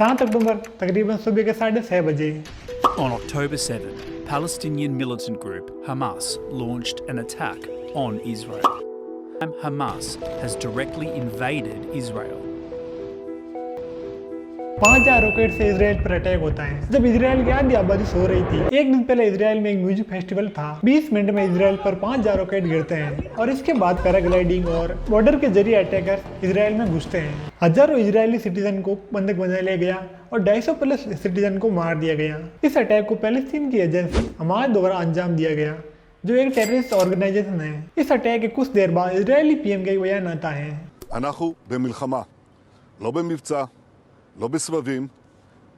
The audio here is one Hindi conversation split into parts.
7 अक्टूबर तकरीबन सुबह के 6:30 बजे। On October 7, Palestinian militant group Hamas launched an attack on Israel. Hamas has directly invaded Israel. 5000 rocket से इसराइल पर अटैक होता है जब इसराइल की आधी आबादी सो रही थी। एक दिन पहले इसराइल में एक म्यूजिक फेस्टिवल था। 20 मिनट में इसराइल पर 5000 रॉकेट गिरते हैं और इसके बाद पैराग्लाइडिंग और बॉर्डर के जरिए अटैकर इसराइल में घुसते हैं। हजारों इजरायली सिटीजन को बंधक बना लिया गया और 250 प्लस सिटीजन को मार दिया गया। इस अटैक को पैलेस्टीन की एजेंसी हमास द्वारा अंजाम दिया गया, जो एक टेररिस्ट ऑर्गेनाइजेशन है। इस अटैक के कुछ देर बाद इजरायली पीएम का बयान आता है, אנחנו במלחמה, לא במבצע, לא בסבבים,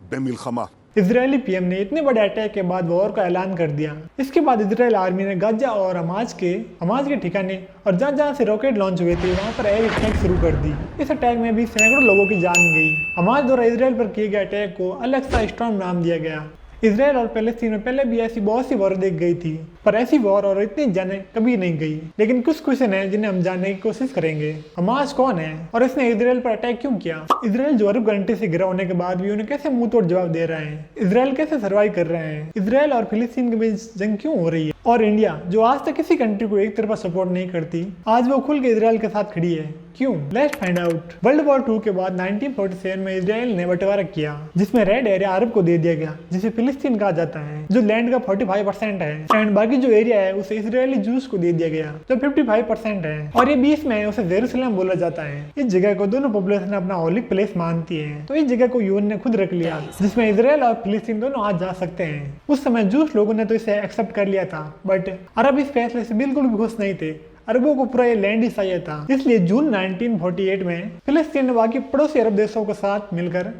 במלחמה। इजरायली पीएम ने इतने बड़े अटैक के बाद वॉर का ऐलान कर दिया। इसके बाद इजरायल आर्मी ने गाजा और हमास के ठिकाने और जहाँ से रॉकेट लॉन्च हुए थे वहाँ पर एयर स्ट्राइक शुरू कर दी। इस अटैक में भी सैकड़ों लोगों की जान गई। हमास द्वारा इजरायल पर किए गए अटैक को अल-अक्सा स्टॉर्म नाम दिया गया। इसराइल और पैलेस्टीन में पहले भी ऐसी बहुत सी वॉर देख गई थी, पर ऐसी वॉर और इतनी जाने कभी नहीं गई। लेकिन कुछ क्वेश्चन है जिन्हें हम जानने की कोशिश करेंगे। हमास कौन है और इसने इसराइल पर अटैक क्यों किया? इसराइल जो अरब कंट्री से घिरा होने के बाद भी उन्हें कैसे मुंह तोड़ जवाब दे रहे हैं? इसराइल कैसे सर्वाइव कर रहे हैं? इसराइल और फिलिस्तीन के बीच जंग क्यों हो रही है? और इंडिया जो आज तक किसी कंट्री को एक तरफा सपोर्ट नहीं करती, आज वो खुल के इसराइल के साथ खड़ी है, क्यों? Let's find out. World war 2 के बाद 1947 में इसराइल ने बंटवारा किया, जिसमें रेड एरिया अरब को दे दिया गया, जिसे फिलिस्तीन कहा जाता है, जो लैंड का 45% है, एंड बाकी जो एरिया है उसे इसराइली जूस को दे दिया गया, जो 55% है, और ये 20 में है, उसे जेरूसलम बोला जाता है। इस जगह को दोनों पॉपुलेशन अपना होलिक प्लेस मानती है, तो इस जगह को यूएन ने खुद रख लिया, जिसमें इसराइल और फिलिस्तीन दोनों आज जा सकते हैं। उस समय जूस लोगों ने तो इसे एक्सेप्ट कर लिया था, बट अरब इस फैसले से बिल्कुल भी खुश नहीं थे। अरबों को पूरा ये लैंड ही चाहिए था। इसलिए जून 1948 में फिलिस्तीन ने बाकी पड़ोसी अरब देशों के साथ मिलकर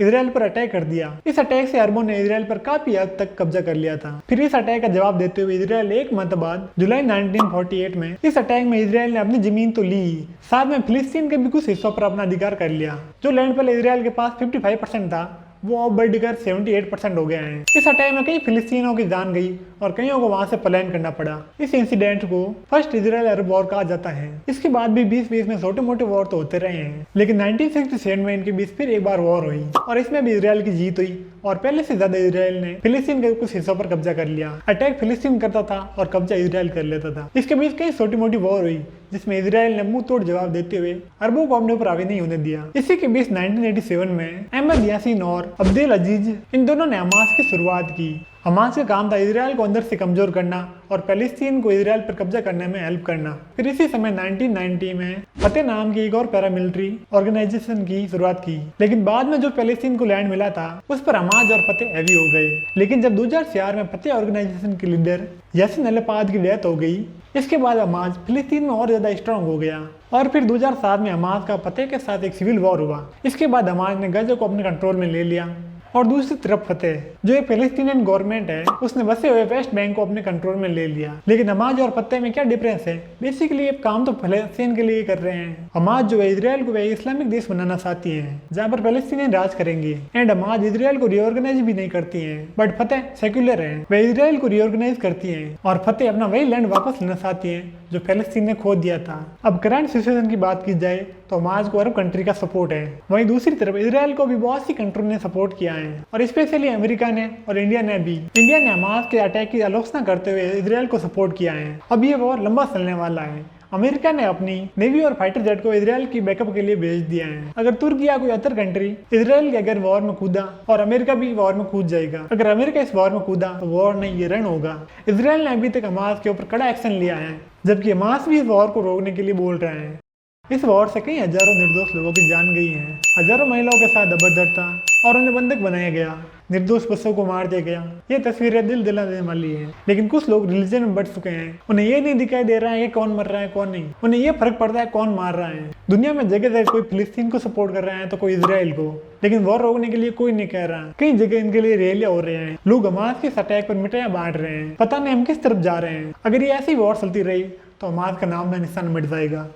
इसराइल पर अटैक कर दिया। इस अटैक से अरबों ने इसराइल पर काफी हद तक कब्जा कर लिया था। फिर इस अटैक का जवाब देते हुए इसराइल एक मंथ बाद जुलाई 1948 में इस अटैक में इसराइल ने अपनी जमीन तो ली, साथ में फिलिस्तीन के भी कुछ हिस्सों पर अपना अधिकार कर लिया। जो लैंड पहले इसराइल के पास 55% था, वो अब बढ़कर 78% हो गया है। इस अटैक में कई फिलिस्तीनियों की जान गई और कईयों को वहां से पलायन करना पड़ा। इस इंसिडेंट को फर्स्ट इजराइल अरब वॉर कहा जाता है। इसके बाद भी 20-20 में छोटे मोटे वॉर तो होते रहे हैं, लेकिन 1967 में इनके बीच फिर एक बार वॉर हुई और इसमें भी इसराइल की जीत हुई और पहले से ज्यादा इसराइल ने फिलिस्तीन के कुछ हिस्सों पर कब्जा कर लिया। अटैक फिलिस्तीन करता था और कब्जा इसराइल कर लेता था। इसके बीच कई छोटी मोटी वॉर हुई, जिसमें इसराइल ने मुंह तोड़ जवाब देते हुए अरबों को अपने ऊपर हावी नहीं होने दिया। इसी के बीच 1987 में अहमद यासीन और अब्देल अजीज इन दोनों ने हमास की शुरुआत की। हमास का काम था इसराइल को अंदर से कमजोर करना और पैलेस्टीन को इसराइल पर कब्जा करने में हेल्प करना। फिर इसी समय 1990 में फतेह नाम की एक और पैरामिलिट्री ऑर्गेनाइजेशन की शुरुआत की, लेकिन बाद में जो पैलेस्टीन को लैंड मिला था उस पर हमास और फतेह हैवी हो गए। लेकिन जब 2004 में फतेह ऑर्गेनाइजेशन के लीडर यासिन अरफात की डेथ हो गई, इसके बाद हमास फिलिस्तीन में और ज्यादा स्ट्रांग हो गया और फिर 2007 में हमास का फतेह के साथ एक सिविल वॉर हुआ। इसके बाद हमास ने गाजा को अपने कंट्रोल में ले लिया और दूसरी तरफ फतेह जो एक पैलेस्टीनियन गवर्नमेंट है, उसने बसे हुए वेस्ट बैंक को अपने कंट्रोल में ले लिया। लेकिन हमास और फतेह में क्या डिफरेंस है? बेसिकली काम तो फलस्तीन के लिए कर रहे हैं। हमास जो है इसराइल को इस्लामिक देश बनाना चाहती है, जहाँ पर पैलेस्टीनियन राज करेंगे, एंड हमास इसराइल को रिऑर्गेनाइज भी नहीं करती है। बट फतेह सेक्युलर है, वे इसराइल को रिऑर्गेनाइज करती है और फतेह अपना वही लैंड वापस लेना चाहती है जो पैलेस्टीन ने खो दिया था। अब करंट सिचुएशन की बात की जाए तो हमास को अरब कंट्री का सपोर्ट है, वहीं दूसरी तरफ इसराइल को भी बहुत सी कंट्री ने सपोर्ट किया है और स्पेशली अमेरिका ने और इंडिया ने भी। इंडिया ने हमास के अटैक की आलोचना करते हुए इसराइल को सपोर्ट किया है। अब ये वॉर लंबा चलने वाला है। अमेरिका ने अपनी नेवी और फाइटर जेट को इसराइल की बैकअप के लिए भेज दिया है। अगर तुर्की या कोई अदर कंट्री इसराइल के अगर वॉर में कूदा और अमेरिका भी वॉर में कूद जाएगा, अगर अमेरिका इस वॉर में कूदा तो वॉर नहीं, ये रन होगा। इसराइल ने अभी तक हमास के ऊपर कड़ा एक्शन लिया है, जबकि हमास भी इस वॉर को रोकने के लिए बोल रहे हैं। इस वॉर से कई हजारों निर्दोष लोगों की जान गई है, हजारों महिलाओं के साथ जबरदस्ता और उन्हें बंधक बनाया गया, निर्दोष बच्चों को मार दिया गया। ये तस्वीरें दिल दिला देने वाली है। लेकिन कुछ लोग रिलीजन में बढ़ चुके हैं, उन्हें ये नहीं दिखाई दे रहा है कि कौन मर रहा है कौन नहीं, उन्हें ये फर्क पड़ता है कौन मार रहा है। दुनिया में जगह जगह कोई फिलिस्तीन को सपोर्ट कर रहा है तो कोई इसराइल को, लेकिन वॉर रोकने के लिए कोई नहीं कह रहा। कई जगह इनके लिए रैलियां हो रहे हैं, लोग हमास के अटैक पर मिठाइयां बांट रहे हैं। पता नहीं हम किस तरफ जा रहे हैं। अगर ये ऐसी वॉर चलती रही तो हमास का नाम का निशान मिट जाएगा।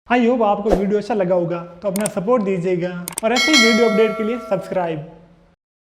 आई होप आपको वीडियो अच्छा लगा होगा, तो अपना सपोर्ट दीजिएगा और ऐसे ही वीडियो अपडेट के लिए सब्सक्राइब।